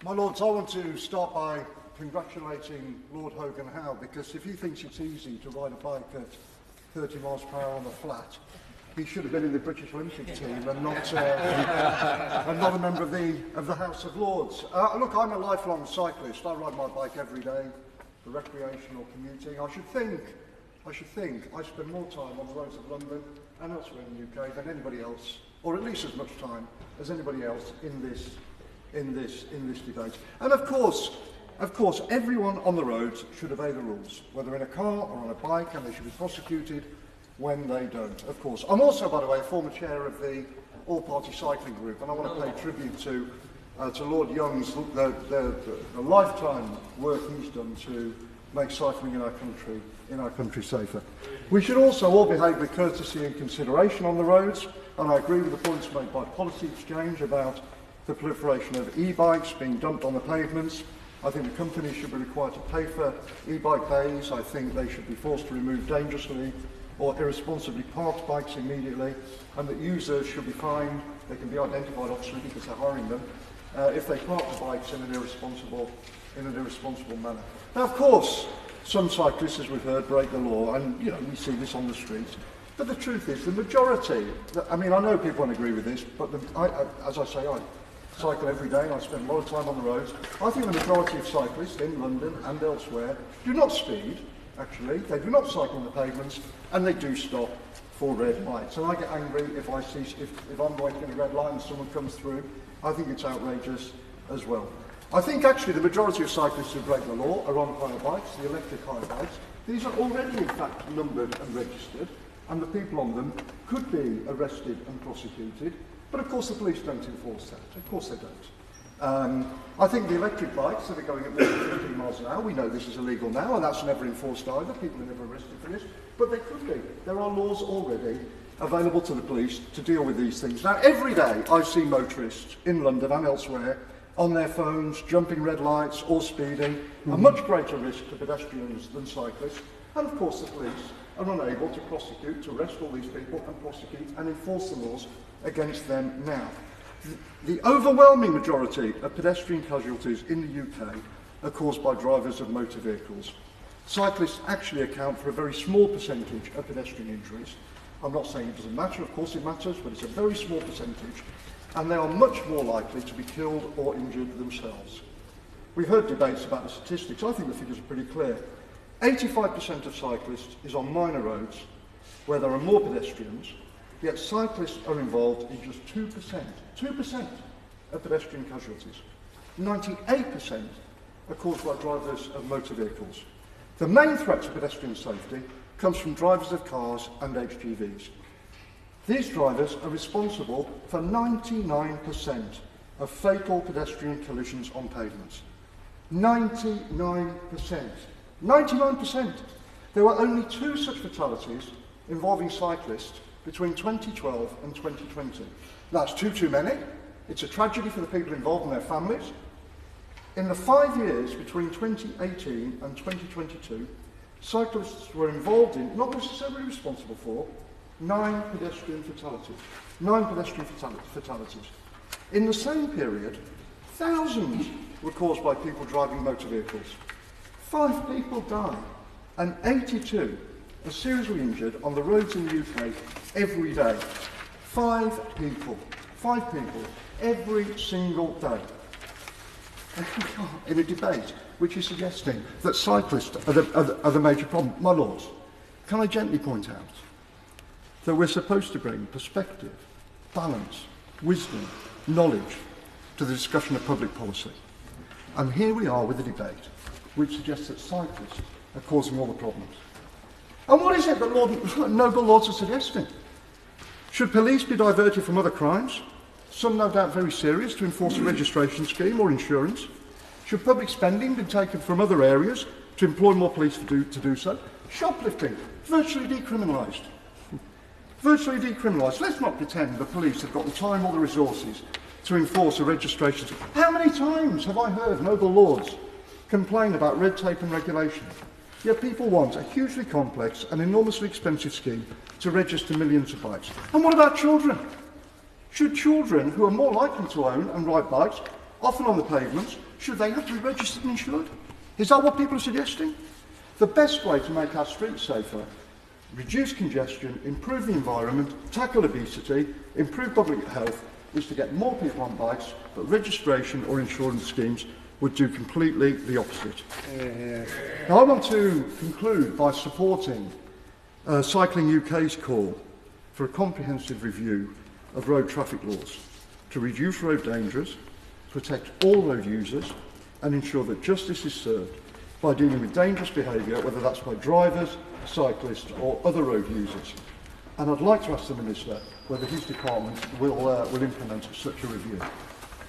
My Lords, I want to start by congratulating Lord Hogan Howe, because if he thinks it's easy to ride a bike at 30 miles per hour on the flat, he should have been in the British Olympic team and not a member of the House of Lords. Look, I'm a lifelong cyclist. I ride my bike every day for recreation or commuting. I should think I spend more time on the roads of London and elsewhere in the UK than anybody else, or at least as much time as anybody else in this debate. And of course, everyone on the roads should obey the rules, whether in a car or on a bike, and they should be prosecuted when they don't, of course. I'm also, by the way, former chair of the all-party cycling group, and I want to pay tribute to Lord Young's the lifetime work he's done to make cycling in our country safer. We should also all behave with courtesy and consideration on the roads, and I agree with the points made by Policy Exchange about the proliferation of e-bikes being dumped on the pavements. I think the companies should be required to pay for e-bike bays. I think they should be forced to remove dangerously or irresponsibly parked bikes immediately, and that users should be fined. They can be identified, obviously, because they're hiring them, if they park the bikes in an irresponsible manner. Now, of course, some cyclists, as we've heard, break the law, and we see this on the streets. But the truth is, the majority, I know people won't agree with this, but as I say, I cycle every day and I spend a lot of time on the roads. I think the majority of cyclists in London and elsewhere do not speed, actually. They do not cycle on the pavements, and they do stop for red lights. And I get angry if I'm waiting at a red light and someone comes through. I think it's outrageous as well. I think actually the majority of cyclists who break the law are on hire bikes, the electric hire bikes. These are already in fact numbered and registered, and the people on them could be arrested and prosecuted. But of course the police don't enforce that. Of course they don't. I think the electric bikes that are going at more than 15 miles an hour, we know this is illegal now, and that's never enforced either. People are never arrested for this. But they could be. There are laws already available to the police to deal with these things. Now, every day I see motorists in London and elsewhere on their phones, jumping red lights or speeding, a much greater risk to pedestrians than cyclists. And of course the police are unable to prosecute, to arrest all these people and prosecute and enforce the laws against them now. The overwhelming majority of pedestrian casualties in the UK are caused by drivers of motor vehicles. Cyclists actually account for a very small percentage of pedestrian injuries. I'm not saying it doesn't matter, of course it matters, but it's a very small percentage, and they are much more likely to be killed or injured themselves. We've heard debates about the statistics. I think the figures are pretty clear. 85% of cyclists is on minor roads where there are more pedestrians, yet cyclists are involved in just 2% of pedestrian casualties. 98% are caused by drivers of motor vehicles. The main threat to pedestrian safety comes from drivers of cars and HGVs. These drivers are responsible for 99% of fatal pedestrian collisions on pavements. 99%. 99%! There were only 2 such fatalities involving cyclists between 2012 and 2020. That's too many. It's a tragedy for the people involved and their families. In the 5 years between 2018 and 2022, cyclists were involved in, not necessarily responsible for, 9 pedestrian fatalities. 9 pedestrian fatalities. In the same period, thousands were caused by people driving motor vehicles. 5 people died, and 82 are seriously injured on the roads in the UK every day. 5 people. 5 people every single day. In a debate which is suggesting that cyclists are the major problem. My Lords, can I gently point out that we're supposed to bring perspective, balance, wisdom, knowledge to the discussion of public policy. And here we are with a debate which suggests that cyclists are causing all the problems. And what is it that noble lords are suggesting? Should police be diverted from other crimes, some no doubt very serious, to enforce a registration scheme or insurance? Should public spending be taken from other areas to employ more police to do so? Shoplifting, virtually decriminalised. Virtually decriminalised. Let's not pretend the police have got the time or the resources to enforce a registration scheme. How many times have I heard noble lords complain about red tape and regulation? Yet people want a hugely complex and enormously expensive scheme to register millions of bikes. And what about children? Should children, who are more likely to own and ride bikes, often on the pavements, should they have to be registered and insured? Is that what people are suggesting? The best way to make our streets safer, reduce congestion, improve the environment, tackle obesity, improve public health, is to get more people on bikes, but registration or insurance schemes would do completely the opposite. Now, I want to conclude by supporting Cycling UK's call for a comprehensive review of road traffic laws to reduce road dangers, protect all road users, and ensure that justice is served by dealing with dangerous behaviour, whether that's by drivers, cyclists or other road users. And I'd like to ask the Minister whether his department will implement such a review.